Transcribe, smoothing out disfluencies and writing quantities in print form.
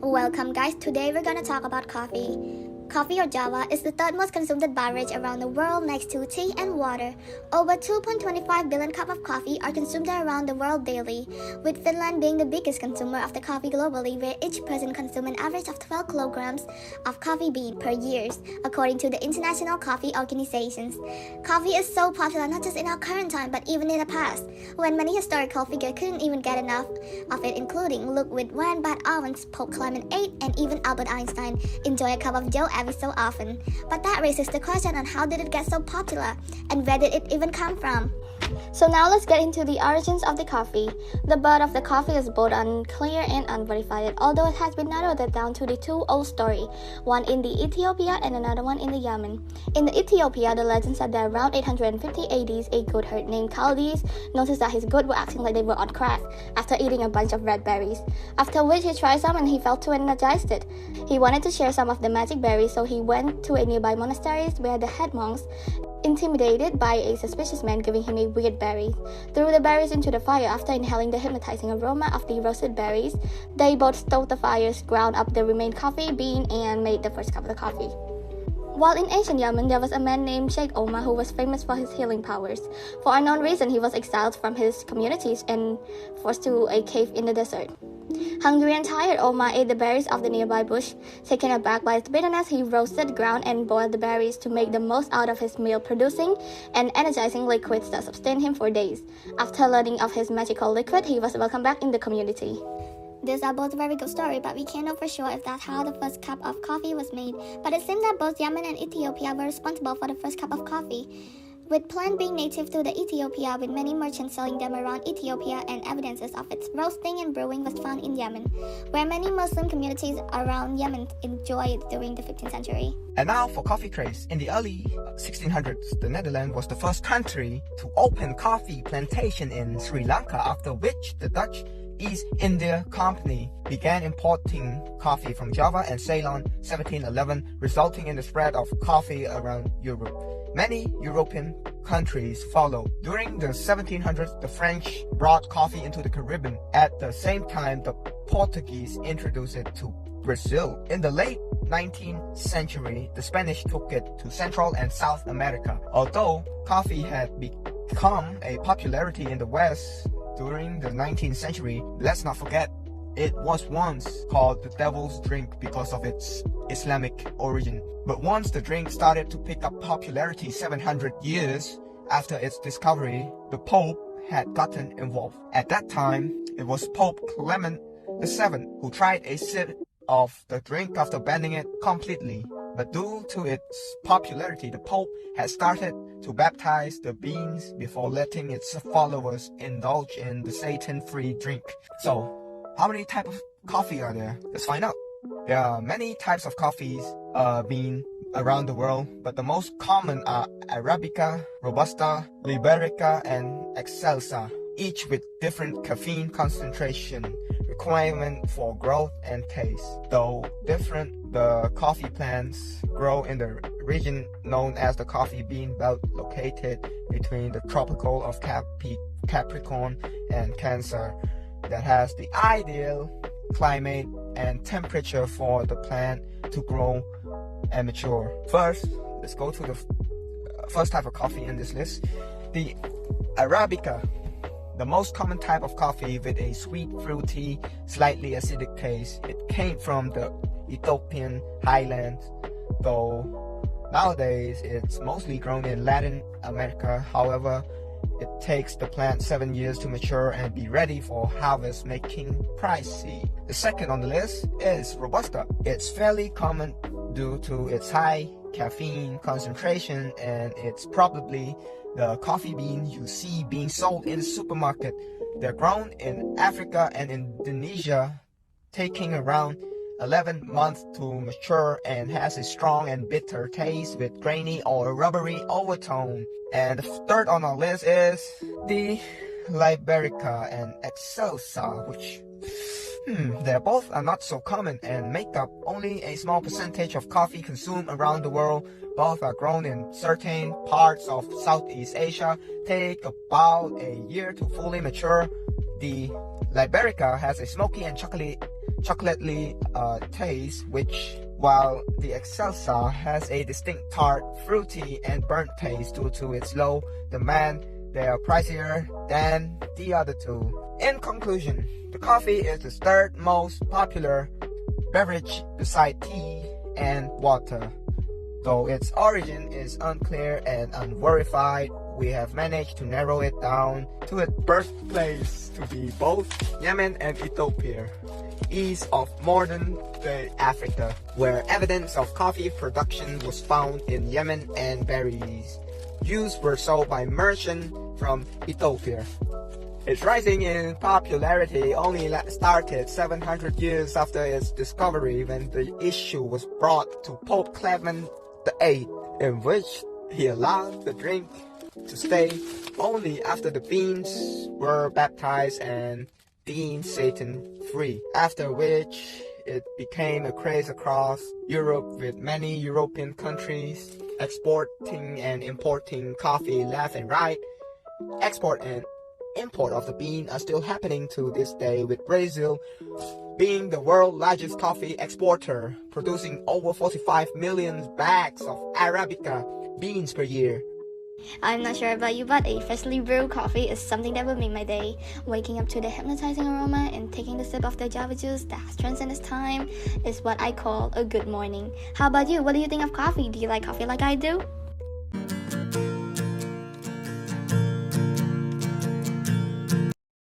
Welcome guys, today we're gonna talk about coffee. Coffee or Java is the third most consumed beverage around the world next to tea and water. Over 2.25 billion cups of coffee are consumed around the world daily, with Finland being the biggest consumer of the coffee globally, where each person consumes an average of 12 kilograms of coffee bean per year, according to the International Coffee Organizations. Coffee is so popular not just in our current time, but even in the past, when many historical figures couldn't even get enough of it, including Ludwig van Beethoven, Pope Clement VIII, and even Albert Einstein enjoy a cup of Joe every so often. But that raises the question on how did it get so popular, and where did it even come from? So now let's get into the origins of the coffee. The birth of the coffee is both unclear and unverified, although it has been narrowed down to the two old stories, one in the Ethiopia and another one in the Yemen. In the Ethiopia, the legend said that around 850 AD, a goat herd named Chaldees noticed that his goats were acting like they were on crack after eating a bunch of red berries, after which he tried some and he felt too energized. He wanted to share some of the magic berries, so he went to a nearby monastery where the head monks, intimidated by a suspicious man giving him a weird berry, threw the berries into the fire. After inhaling the hypnotizing aroma of the roasted berries, they both stoked the fires, ground up the remaining coffee bean, and made the first cup of the coffee. While in ancient Yemen, there was a man named Sheikh Omar who was famous for his healing powers. For unknown reason, he was exiled from his communities and forced to a cave in the desert. Hungry and tired, Omar ate the berries of the nearby bush. Taken aback by its bitterness, he roasted, ground, and boiled the berries to make the most out of his meal, producing an energizing liquid that sustained him for days. After learning of his magical liquid, he was welcomed back in the community. These are both very good stories, but we can't know for sure if that's how the first cup of coffee was made. But it seems that both Yemen and Ethiopia were responsible for the first cup of coffee, with plant being native to the Ethiopia, with many merchants selling them around Ethiopia, and evidences of its roasting and brewing was found in Yemen, where many Muslim communities around Yemen enjoyed it during the 15th century. And now for coffee craze. In the early 1600s, the Netherlands was the first country to open coffee plantation in Sri Lanka, after which the Dutch East India Company began importing coffee from Java and Ceylon 1711, resulting in the spread of coffee around Europe. Many European countries followed. During the 1700s, the French brought coffee into the Caribbean. At the same time, the Portuguese introduced it to Brazil. In the late 19th century, the Spanish took it to Central and South America. Although coffee had become a popularity in the West during the 19th century, let's not forget it was once called the devil's drink because of its Islamic origin. But once the drink started to pick up popularity 700 years after its discovery, the Pope had gotten involved. At that time, it was Pope Clement VII who tried a sip of the drink after banning it completely. But due to its popularity, the Pope had started to baptize the beans before letting its followers indulge in the Satan-free drink. So, how many types of coffee are there? Let's find out. There are many types of coffees bean around the world, but the most common are Arabica, Robusta, Liberica, and Excelsa, each with different caffeine concentration requirement for growth and taste. Though different, the coffee plants grow in the region known as the coffee bean belt, located between the tropical of Capricorn and Cancer, that has the ideal climate and temperature for the plant to grow and mature. First, let's go to the first type of coffee in this list, the Arabica, the most common type of coffee with a sweet, fruity, slightly acidic taste. It came from the Ethiopian highlands, though nowadays it's mostly grown in Latin America. However, it takes the plant 7 years to mature and be ready for harvest, making pricey. The second on the list is Robusta. It's fairly common due to its high caffeine concentration, and it's probably the coffee bean you see being sold in the supermarket. They're grown in Africa and Indonesia, taking around 11 months to mature, and has a strong and bitter taste with grainy or rubbery overtone. And the third on our list is the Liberica and Excelsa, which they both are not so common and make up only a small percentage of coffee consumed around the world. Both are grown in certain parts of Southeast Asia, take about a year to fully mature. The Liberica has a smoky and chocolatey chocolatey taste, which, while the Excelsa has a distinct tart, fruity, and burnt taste due to its low demand, they are pricier than the other two. In conclusion, the coffee is the third most popular beverage beside tea and water. Though its origin is unclear and unverified, we have managed to narrow it down to its birthplace to be both Yemen and Ethiopia, east of modern-day Africa, where evidence of coffee production was found in Yemen and berries used were sold by merchants from Ethiopia. Its rising in popularity only started 700 years after its discovery, when the issue was brought to Pope Clement VIII, in which he allowed the drink to stay only after the beans were baptized and deemed Satan-free, after which it became a craze across Europe, with many European countries exporting and importing coffee left and right. Export and import of the bean are still happening to this day, with Brazil being the world's largest coffee exporter, producing over 45 million bags of Arabica beans per year. I'm not sure about you, but a freshly brewed coffee is something that will make my day. Waking up to the hypnotizing aroma and taking the sip of the Java juice that has transcended time is what I call a good morning. How about you? What do you think of coffee? Do you like coffee like I do?